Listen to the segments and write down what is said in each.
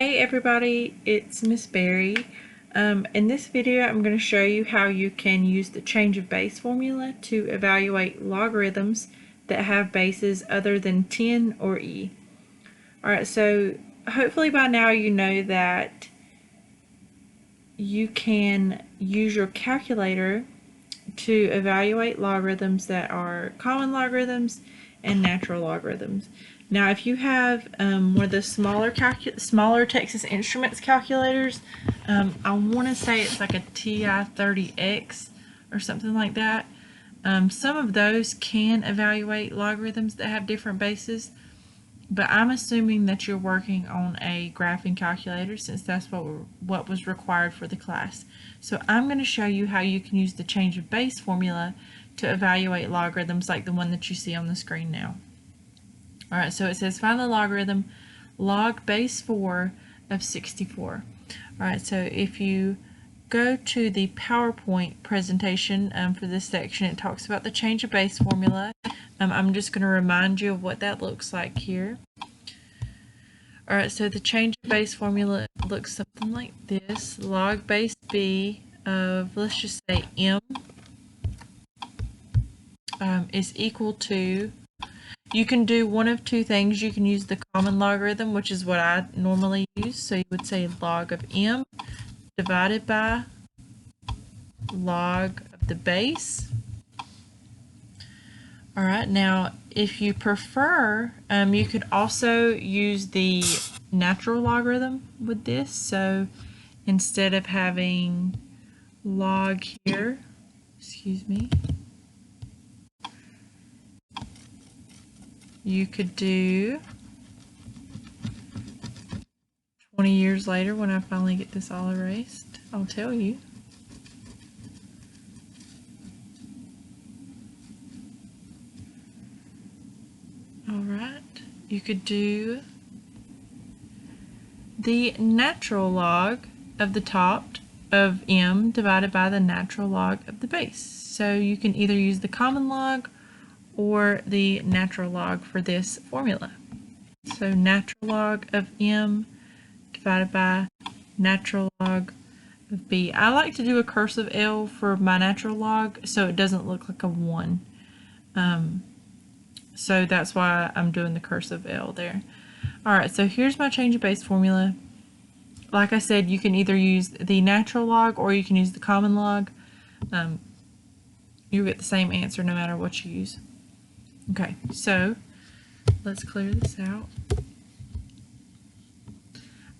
Hey everybody, it's Miss Berry. In this video I'm going to show you how you can use the change of base formula to evaluate logarithms that have bases other than 10 or e. Alright, so hopefully by now you know that you can use your calculator to evaluate logarithms that are common logarithms and natural logarithms. Now, if you have one of the smaller Texas Instruments calculators, I want to say it's like a TI-30X or something like that. Some of those can evaluate logarithms that have different bases, but I'm assuming that you're working on a graphing calculator since that's what was required for the class. So I'm going to show you how you can use the change of base formula to evaluate logarithms like the one that you see on the screen now. Alright, so it says find the logarithm log base 4 of 64. Alright, so if you go to the PowerPoint presentation for this section, it talks about the change of base formula. I'm just going to remind you of what that looks like here. Alright, so the change of base formula looks something like this. Log base b of, let's just say m, is equal to, you can do one of two things. You can use the common logarithm, which is what I normally use. So you would say log of m divided by log of the base. Alright, now if you prefer, you could also use the natural logarithm with this. So instead of having log here, excuse me, you could do 20 years later when I finally get this all erased, I'll tell you. Alright, you could do the natural log of the top of m divided by the natural log of the base. So you can either use the common log or the natural log for this formula. So natural log of m divided by natural log of b. I like to do a cursive L for my natural log so it doesn't look like a 1. So that's why I'm doing the cursive L there. Alright, so here's my change of base formula. Like I said, you can either use the natural log or you can use the common log. You'll get the same answer no matter what you use. Okay, so let's clear this out.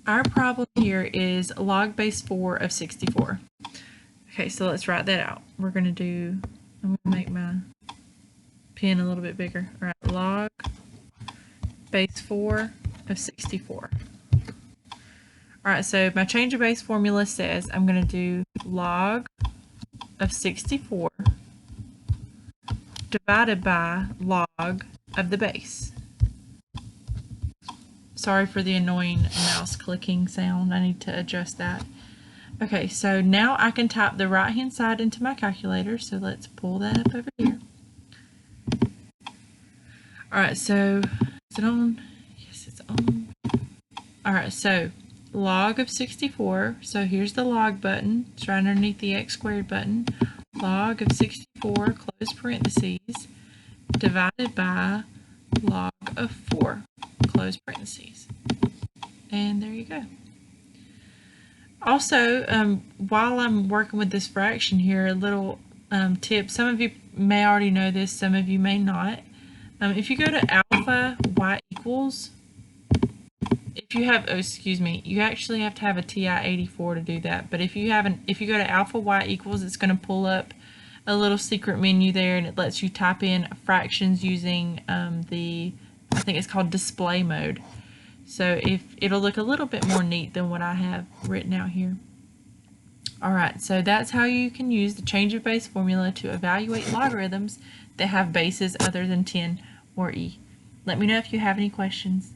Our problem here is log base 4 of 64. Okay, so let's write that out. I'm going to make my pen a little bit bigger. All right, log base 4 of 64. All right, so my change of base formula says I'm going to do log of 64 divided by log of the base. Sorry for the annoying mouse clicking sound. I need to adjust that. Okay, so now I can type the right hand side into my calculator. So let's pull that up over here. Alright, so is it on? Yes, it's on. Alright, so log of 64. So here's the log button. It's right underneath the x squared button. Log of 64, close parentheses, divided by log of 4, close parentheses. And there you go. Also, while I'm working with this fraction here, a little tip. Some of you may already know this, some of you may not. If you go to alpha y equals, if you have, you actually have to have a TI-84 to do that. But if you go to alpha y equals, it's going to pull up a little secret menu there, and it lets you type in fractions using I think it's called display mode. So it'll look a little bit more neat than what I have written out here. Alright, so that's how you can use the change of base formula to evaluate logarithms that have bases other than 10 or e. Let me know if you have any questions.